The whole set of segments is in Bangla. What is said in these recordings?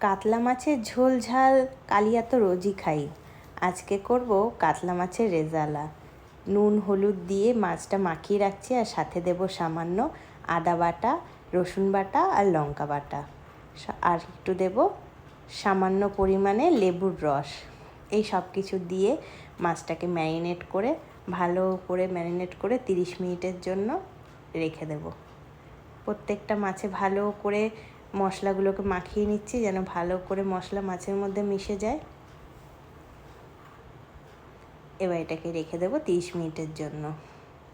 কাতলা মাছের ঝোল ঝাল কালিয়া তো রোজই খাই। আজকে করব কাতলা মাছের রেজালা। নুন হলুদ দিয়ে মাছটা মাখিয়ে রাখছি, আর সাথে দেব সামান্য আদা বাটা, রসুন বাটা আর লঙ্কা বাটা, আর একটু দেব সামান্য পরিমাণে লেবুর রস। এই সব কিছু দিয়ে মাছটাকে ভালো করে ম্যারিনেট করে 30 মিনিটের জন্য রেখে দেব। প্রত্যেকটা মাছে ভালো করে মশলাগুলোকে মাখিয়ে নিচ্ছি, যেন ভালো করে মশলা মাছের মধ্যে মিশে যায়। এবার এটাকে রেখে দেবো 30 মিনিটের জন্য।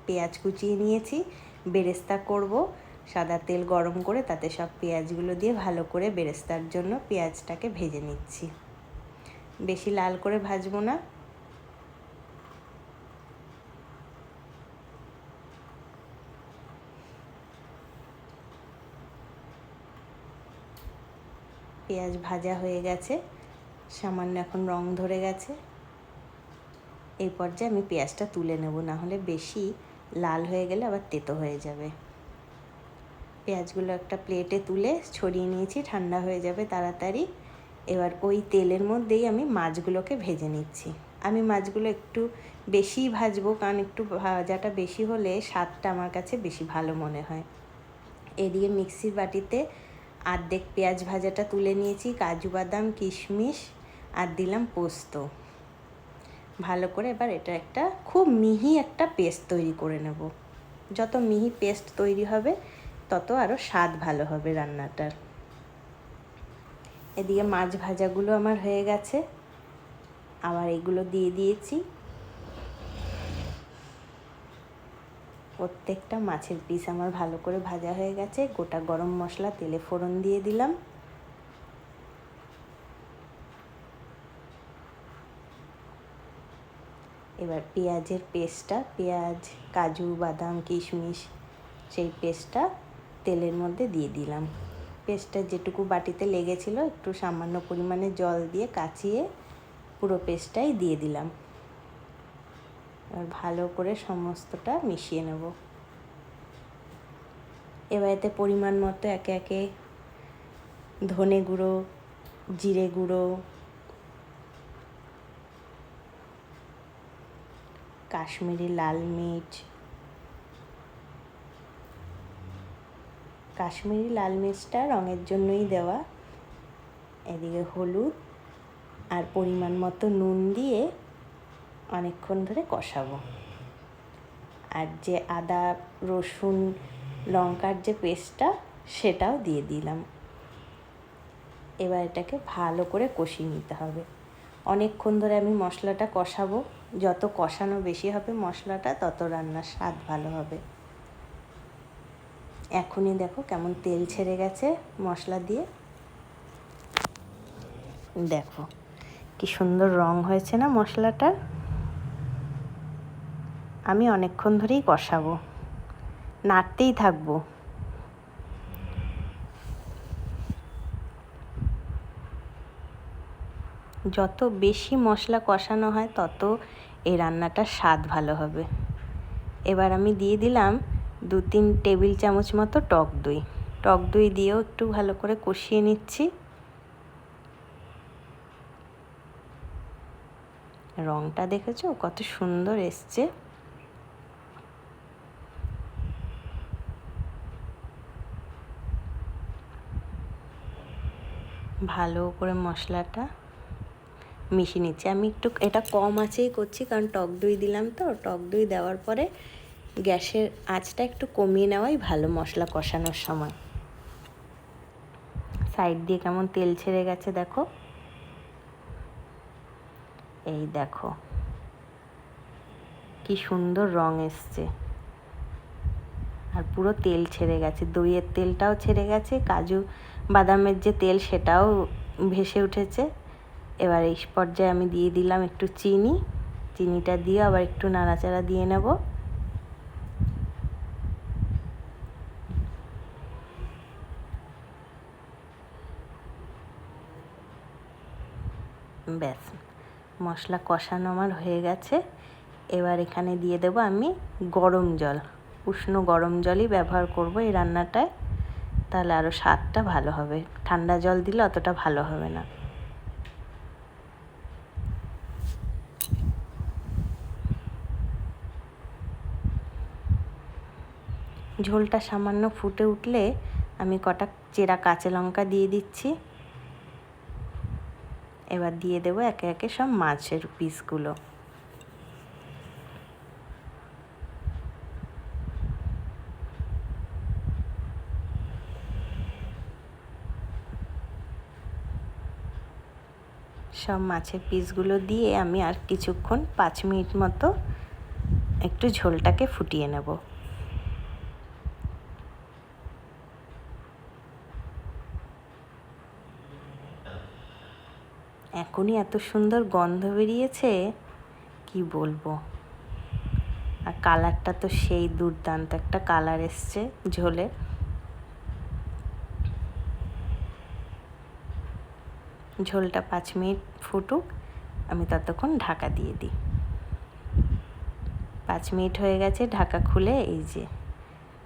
পেঁয়াজ কুচিয়ে নিয়েছি, বেরেস্তা করব। সাদা তেল গরম করে তাতে সব পেঁয়াজগুলো দিয়ে ভালো করে বেরেস্তার জন্য পেঁয়াজটাকে ভেজে নিচ্ছি। বেশি লাল করে ভাজবো না। পেঁয়াজ ভাজা হয়ে গেছে, সামান্য এখন রং ধরে গেছে। এই পর্যায়ে আমি পেঁয়াজটা তুলে নেব, না হলে বেশি লাল হয়ে গেলে আবার তেতো হয়ে যাবে। পেঁয়াজগুলো একটা প্লেটে তুলে ছড়িয়ে নিয়েছি, ঠান্ডা হয়ে যাবে তাড়াতাড়ি। এবার ওই তেলের মধ্যেই আমি মাছগুলোকে ভেজে নিচ্ছি। আমি মাছগুলো একটু বেশি ভাজবো, কারণ একটু ভাজাটা বেশি হলে স্বাদটা আমার কাছে বেশি ভালো মনে হয়। এদিকে মিক্সির বাটিতে অর্ধেক পেঁয়াজ ভাজাটা তুলে নিয়েছি, কাজু বাদাম কিশমিশ আর দিলাম পোস্ত। ভালো করে এবার এটা একটা খুব মিহি একটা পেস্ট তৈরি করে নেব। যত মিহি পেস্ট তৈরি হবে তত আরও স্বাদ ভালো হবে রান্নাটার। এদিকে মাছ ভাজাগুলো আমার হয়ে গেছে, আবার এগুলো দিয়ে দিয়েছি। প্রত্যেকটা মাছের পিস আমার ভালো করে ভাজা হয়ে গেছে। গোটা গরম মশলা তেলে ফোড়ন দিয়ে দিলাম। এবার পেঁয়াজের পেস্টটা, পেঁয়াজ কাজু বাদাম কিশমিশ, সেই পেস্টটা তেলের মধ্যে দিয়ে দিলাম। পেস্টটা যেটুকু বাটিতে লেগেছিল একটু সামান্য পরিমাণে জল দিয়ে কাচিয়ে পুরো পেস্টটাই দিয়ে দিলাম। এবার ভালো করে সমস্তটা মিশিয়ে নেব। এবার এতে পরিমাণ মতো একে একে ধনে গুঁড়ো, জিরে গুঁড়ো, কাশ্মীরি লাল মির্চ, কাশ্মীরি লাল মির্চটা রঙের জন্যই দেওয়া, এদিকে হলুদ আর পরিমাণ মতো নুন দিয়ে অনেকক্ষণ ধরে কষাবো। আর যে আদা রসুন লঙ্কার যে পেস্টটা সেটাও দিয়ে দিলাম। এবার এটাকে ভালো করে কষিয়ে নিতে হবে। অনেকক্ষণ ধরে আমি মশলাটা কষাবো। যত কষানো বেশি হবে মশলাটা, তত রান্নার স্বাদ ভালো হবে। এখনই দেখো কেমন তেল ছেড়ে গেছে মশলা দিয়ে। দেখো কি সুন্দর রং হয়েছে না মশলাটার। আমি অনেকক্ষণ ধরেই কষাবো, নাড়তেই থাকবো। যত বেশি মশলা কষানো হয় তত এই রান্নাটার স্বাদ ভালো হবে। এবার আমি দিয়ে দিলাম 2-3 টেবিল চামচ মতো টক দই। টক দই দিয়েও একটু ভালো করে কষিয়ে নিচ্ছি। রংটা দেখেছো কত সুন্দর এসছে। ভালো করে মশলাটা মিশিয়ে নিচ্ছি। আমি একটু এটা কম আঁচেই করছি, কারণ টক দই দিলাম তো। টক দই দেওয়ার পরে গ্যাসের আঁচটা একটু কমিয়ে নেওয়াই ভালো মশলা কষানোর সময়। সাইড দিয়ে কেমন তেল ছেড়ে গেছে দেখো। এই দেখো কি সুন্দর রং এসছে, আর পুরো তেল ছেড়ে গেছে। দইয়ের তেলটাও ছেড়ে গেছে, কাজু বাদামের যে তেল সেটাও ভেসে উঠেছে। এবার এই পর্যায়ে আমি দিয়ে দিলাম একটু চিনি। চিনিটা দিয়ে আবার একটু নাড়াচাড়া দিয়ে নেব। ব্যাস, মশলা কষানো আমার হয়ে গেছে। এবার এখানে দিয়ে দেব আমি গরম জল। উষ্ণ গরম জলই ব্যবহার করব এই রান্নাটায়। তাহলে আরও স্বাদটা ভালো হবে। ঠান্ডা জল দিলে অতটা ভালো হবে না। ঝোলটা সামান্য ফুটে উঠলে আমি কটা চেরা কাঁচা লঙ্কা দিয়ে দিচ্ছি। এবার দিয়ে দেবো একে একে সব মাছের পিসগুলো। সব মাছের পিসগুলো দিয়ে আমি আর কিছুক্ষণ 5 মিনিট মতো একটু ঝোলটাকে ফুটিয়ে নেব। এখনই এত সুন্দর গন্ধ বেরিয়েছে কি বলবো। আর কালারটা তো সেই দুর্দান্ত একটা কালার এসছে ঝোলে। ঝোলটা 5 মিনিট ফুটুক, আমি ততক্ষণ ঢাকা দিয়ে দিই। 5 মিনিট হয়ে গেছে, ঢাকা খুলে এই যে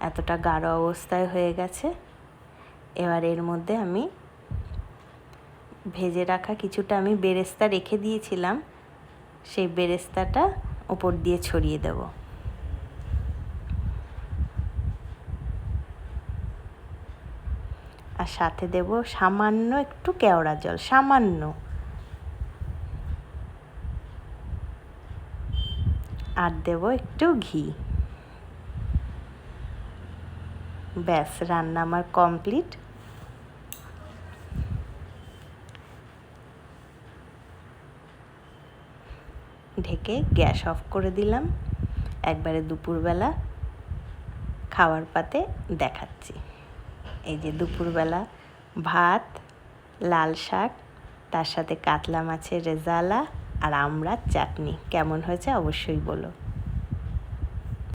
এতটা গাঢ় অবস্থায় হয়ে গেছে। এবার এর মধ্যে আমি ভেজে রাখা কিছুটা আমি বেরেস্তা রেখে দিয়েছিলাম, সেই বেরেস্তাটা উপর দিয়ে ছড়িয়ে দেব। আর সাথে দেব সামান্য একটু কেওড়া জল, সামান্য। আর দেব একটু ঘি। ব্যাস, রান্না আমার কমপ্লিট। ঢেকে গ্যাস অফ করে দিলাম। একবারে দুপুরবেলা খাওয়ার পাতে দেখাচ্ছি। এই যে দুপুরবেলা ভাত, লাল শাক, তার সাথে কাতলা মাছের রেজালা আর আমড়ার চাটনি। কেমন হয়েছে অবশ্যই বলো।